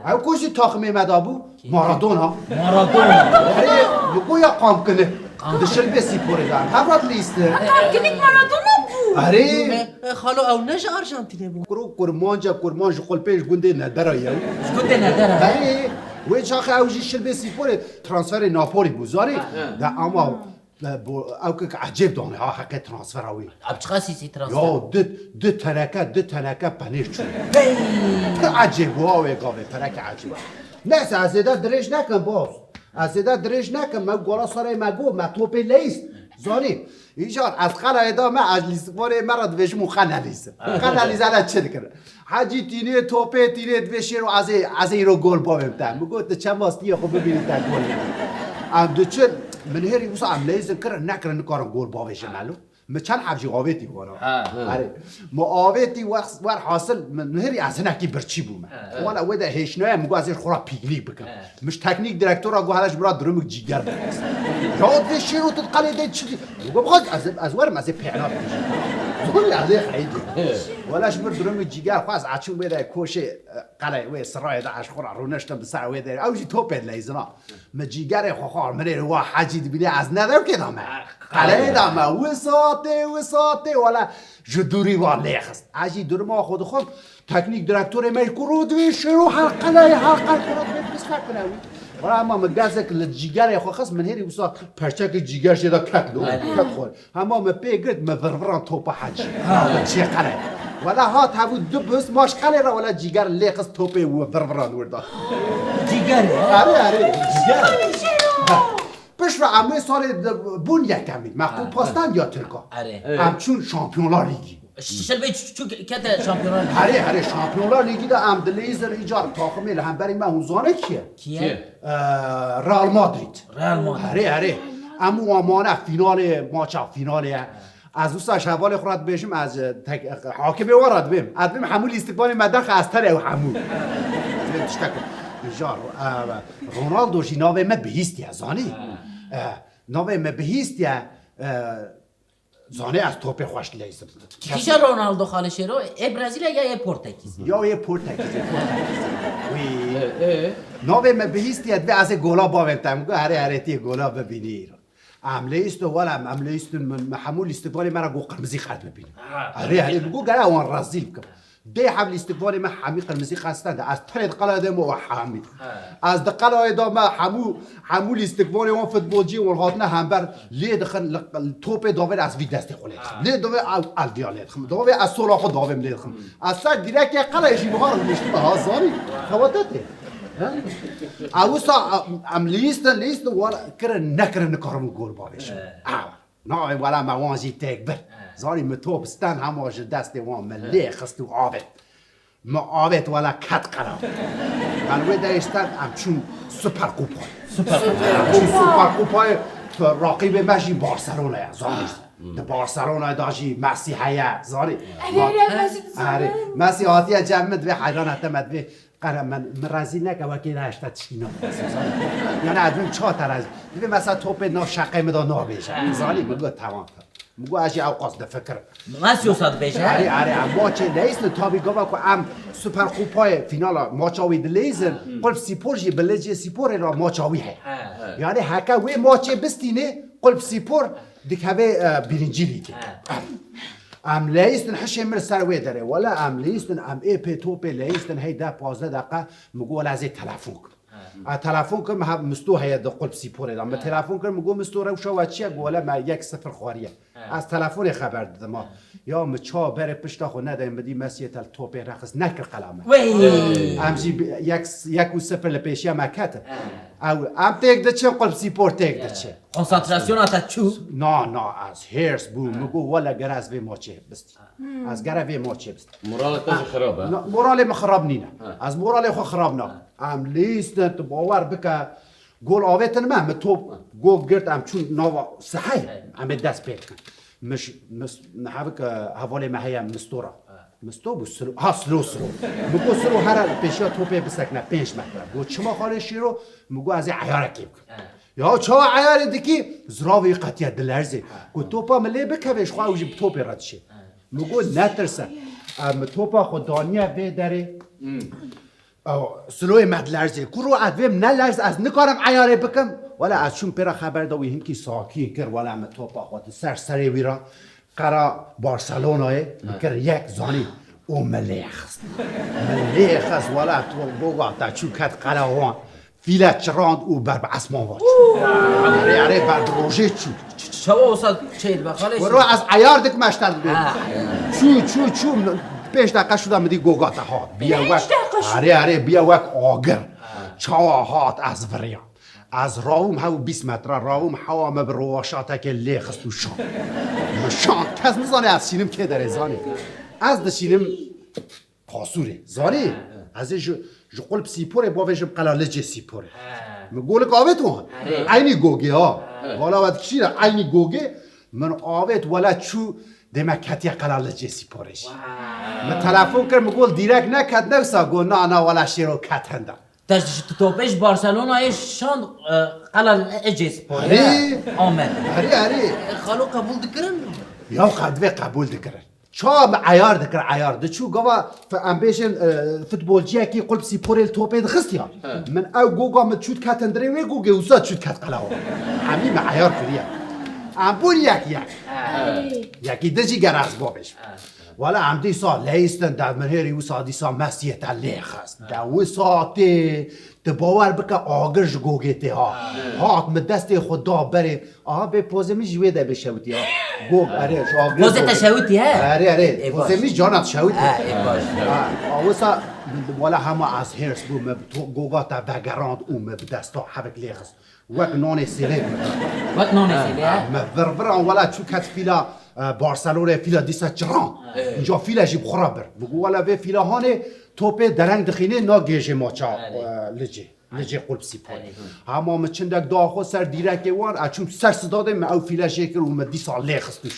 او کوشی تاخمی مدابو مارادونا بگو یا قام کنه دشل به سیپوره دارم هفراد لیسته قام کنه مارادونا بو آره خالو او نج آرژانتینه بو کرمانجا قل پیش گنده نداره یا گنده نداره آره و چاخه اوجی شل به سیپوره ترانسفر ناپولی بوزاری ده اما او که عجیب دانه ها حقیقت ترانسفر اوی اب چقدر سی ترانسفر یا دو تنکه پنیر چون عجیب واوی گاوه پرک عجیب نه از زیده درش نکن باز از زیده درش نکن من گولا ساره مگو من توپی لیست زانی ایجار از خلا ادامه از لیستواره مرا دوشمون خنالیزه خنالیزه چه کنه حاجی تینه توپه تینه دوشی رو از این رو گل با بمتن مگو تو چند واسطی خب ببینید تا گل ام دو چه من هری واسه عملیزن نکرن کارم گل با بشه معلوم ما چند حبجی قاوتی وانا آره ما قاوتی ور حاصل من هری از هنکی برچی بوم وانا ودا هیچ مگو ازش خورا پیکنیک بکن مش تکنیک دیرکتور اگه حالش برات درمک جیگر بس یاد به شیرو تتقلید چی مگو بخواد از ور مزه پیانا زوری از خیلی ولاش بر درمک جیگر خواست عچون بده کوشه قلای و سرای داش خورا رونشت بسر و ده اوجی توپ لیزنا ما جیگر خوخار منی رو حاجی بینی از ندارم که نامه قلای دامه وساته ولا جدوری والله خست عجی درما خود تکنیک دیرکتور میکرو دویش رو حلقه کرد بس کنه ولی اما مگزک لجیگر خو خست من هری وسا پرچک جیگر شده کتلو خور اما ما پیگرد ما وروران توپ حاجی چه قلای ولا هات هاو دو بس ماش قلای را ولا جیگر لیخست توپی و وروران وردا جیگر آره پس را امروز سال بون یکمی مخوب پاستن یا ترکا همچون شامپیونلا لیگی شلبه چون کت شامپیونلا لیگی هره شامپیونلا لیگی دا ام دلیزر ایجار تاخمیل هم برای من اونزانه کیه؟ رئال مادرید هره امو آمانه فینال ماچا فینالیه از دوستاش حوال خورد بشیم از حاکم وارد بیم ادبیم همون استقبال مدرخ از تره او همون ایجار رونالدو جی ناوه ما بهیستی زانی ناوه ما بهیستی زانی از توپ خوش لیزم کیشا رونالدو خاله شیرو ای برزیل یا پرتغیز یا پرتغیز وی ناوه ما بهیستی ادوی از گولا باومتم هره تی گولا ببینی عمله است ولا عمله است محمول استقبال مرا گو قرمزی خرد ببینی هره بگو گره اون رازیل بکم ده حمل استقبال ما حمی قرمزی خواستند از ترد قلعه ما و حمی از دقلعه دام حمول استقبال اون فوتبالجی و الهاتنا هم بر لی دخل توپ داور از وی دست خلید لی داور الدیالت خم داور از سولا خود داور ملید خم از سر دیرک قلعه شی بهار میشت به هزاری خواتته اوسا ام لیست ولا نکرن کارم گل باش نه ولا موازی تکبر زاری متوبستان هماش دست وام ملی خستو عابد ولا کت قرار من وی داشتن همچون سوپر کوپای راقیب ماشی بارسلونا زاری ده بارسلونا داشی مسی هیا زاری مسی آتیه جمعت به حیران اتمد به قرار من رازی نکه وکی داشته چینا یعنی ادویم چه تراز دیگه مثلا توپ ناشقه مدا نابیشه زاری بگو تمام مگو اشی اوقات ده فکر ماسی صد بیشه ماچ لیست تابی گفت که ام سوپر کوپای فینال ماچاوی دلیزر قلب سیپورجی بلجی سیپور را ماچاوی هی یعنی هکا وی ماچ بستینه قلب سیپور دیکه برینجی لیگه ام لیستن حشی مر سر وی داره ولا ام لیستن ام ای پی توپ لیستن هی ده 15 دقیقه مگو ولا از تلفن تلفن کم مستو هی ده قلب سیپور دام تلفن کم مگو مستو رو شو چیه گوله ما 1-0 خواریه از تلفن خبر دادم ما یا مچا بره پشت خو ندیم بدی مسی تل توپ رخص نکر قلمه امجی 1-0 لپیشیا مکت او ام تک ده چه قلب سیپور تک ده چه کنسانتراسیون آتا چو نه از هرس بو مگو ولا گراز به ماچه بستی از گره به ماچه بستی مورالت خرابه مورال خراب نینه از مورال خو خراب نه ام لیست تو باور بک گل آویتن من تو گل گرد ام چون نوا صحیح ام دست بیت مش نحبك حوالی مهیا مستورا مستو بسلو سلو مگو سلو هر پیشا توپه بسکنه 5 متر گو چما خاله شیرو مگو از عیار کیب یا چا عیار دیکی زراوی قطیه دلرزه گو توپا ملی بکویش خواه اوجی توپی رد شه مگو نترسه ام توپا خود دانیه به داره سلوی مد لرزه کرو ادویم نلرز از نکارم عیاره بکم ولی از چون پیرا خبر داوی هم کی ساکی کر ولی ام توپا خود سری ویرا قرا بارسلونای کر یک زانی او ملیخ است ولی تو بوگا تا چو کت قلاوان فیلا چراند او بر اسمان وات اره بر روزه چو شما استاد چه بخاله ورو از عیار دک مشتر بید چو 5 دقیقه شدم میدی گوگاتا ها بیا وک اره بیا وک آگر چاهات از وریان از راوم هاو 20 متر راوم هوا مبرواشاته که لیخست و شان کس نزانه از سینم که داره زانی از دشینم پاسوره زانی از قلب سیپوره باوشم قلاله سیپوره مگول قاوت وان عینی گوگه ها والا ود کشیره عینی گوگه من آوت ولا چو دمکتی قلاله سیپورش من تلفن کرد مگول دیرک نکد نوسا گو نه ولا شیرو کتنده تاش توپش بارسلونا شان قلال اجس پاره آمد اره خالو قبول دکرن یا قدوه قبول دکرن چا عیار دکر عیار دچو گوا امبیشن فوتبولجی کی قلب سی پورل توپه دخستیا من او گوگا متشوت کاتن دریوی گوگه وسا تشوت کات قلاو همین عیار کریا امبول یکی دجی گراز بابش ولا عمدي صار ليستن دا من هيري وصادي صار مسيه تليخس دا وصاتي تباور بك آگرش گوگیتی ها هات من دستی خدا بره به پوزه می جوی ده بشوتی ها گوگ اره آگرش پوزه تشوتی ها اره پوزه می جانت شوتی وصا ولا همه از هرس بو گوگا تا بگراند او بدستا حبک لیخس وک نان سیله وک نان سیله مفرفران ولا چو کت فیلا بارسلونه فیلا دیسا چران اینجا فیلا جیب خرابر بگو ولا به فیلا هانه توپه درنگ دخینه نا گیجه ماچا لجه قلب سیپار همه چندک داخو سر دیرک وان اچون سر صداده من او فیلا شکر و مدیسا لیخستو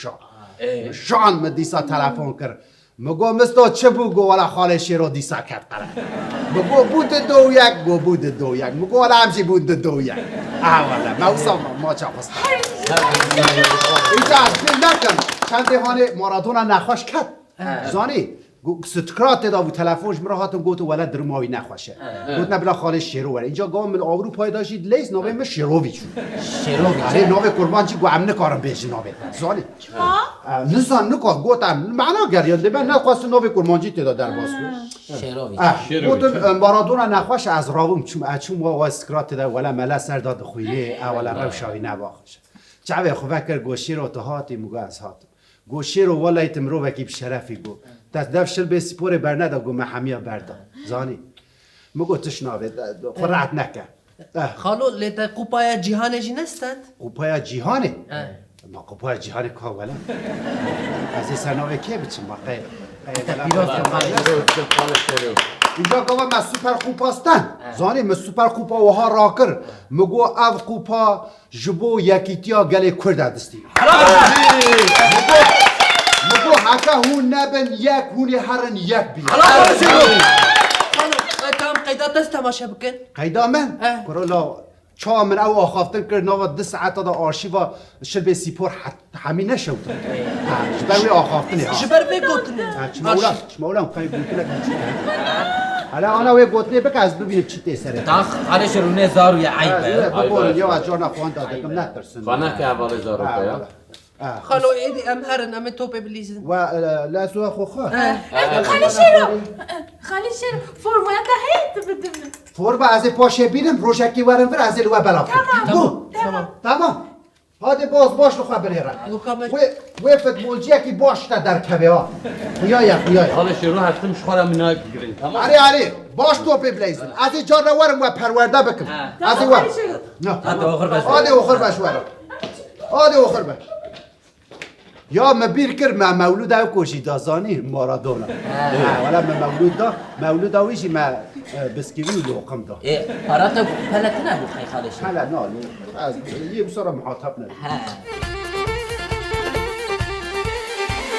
شان مدیسا تلفن کرد مگو مستا چه بگو ولا خاله شیرو دیسا کرد قرار مگو بود 2-1 گو بود 2-1 مگو ولا همچی بود 2-1 والا موسا ماچا پستا اینجا از دل نکن چند دهانه مارادونا نخواش کرد زانی ستکرات دا و تلفنش مرا هاتم گوت ولد درماوی نخواشه گوت نبلا خاله شیرو وره اینجا گام من آورو پای داشتید لیس نوه من شیرووی چون آره نوه قربان چی گو امنه کارم بیشی نوه زانی نزان نکات گوتم معنا گریانده من نخواست نوه قربان چی تدا در باز کن گوتم مارادونا نخواش از راوم چون و استکرات دا ولا ملا سر داد خویه اولا روشاوی نباخشه چاوه خواه کر گو شیرو تا هاتی مگو از هاتم گو شیرو والا ایتم رو وکی بشرفی گو دست شل به سپور برنده گو محمیا بردا زانی مگو تشناوه خرعت نکه خالو لیتا قوپای جیهانه جی نستند؟ قوپای جیهانه؟ ما قوپای جیهانه که ولا از این سرناوه که بچیم ما قیل اینجا گوه ما سوپر قوپاستن زانی ما سوپر قوپا وها را کر مگو او قوپا جبو یکیتیا گله کرده دستی مگو حکا هون نبن یک هونی هرن یک بیا خالو تام قیدا دست تماشا بکن قیدا من؟ کرولا چا من او آخافتن کرد نوا 2 ساعت دا آرشیوا شلبه سیپور همین نشود جبروی آخافتنی ها جبروی گوتنه شماولم خیلی گوتنه حالا آنا وی گوتنه بک از ببینیم چی تیسره تاخ حالا شرونه زارو یا عیبه ببورن یا از جانا خوان دادکم نترسن خانه که اول زارو بایا خالو ایدی ام هرن ام توپه بلیزن و لازو خو خو خاله شیرو فرمایت هیت بدون فرما از پاشه بینم روشکی ورم ور از الوا بلا تمام هاده باش رو خبر را و فوتبولجی کی باش تا در کوه ها یا حالا شروع هستم شخوره منای بگیرین تمام آره باش توپ بلیزن از این جا ورم و پرورده بکن از این ور آده آخر باش ورم آده آخر باش یا مبیر کر ما مولود او کوشی دازانی مارادونا ولا ما مولود اویشی ما بسکیوی لوقم دا پارات پلت نبود خیلی خالش حالا نه از یه بسارا محاطب نبود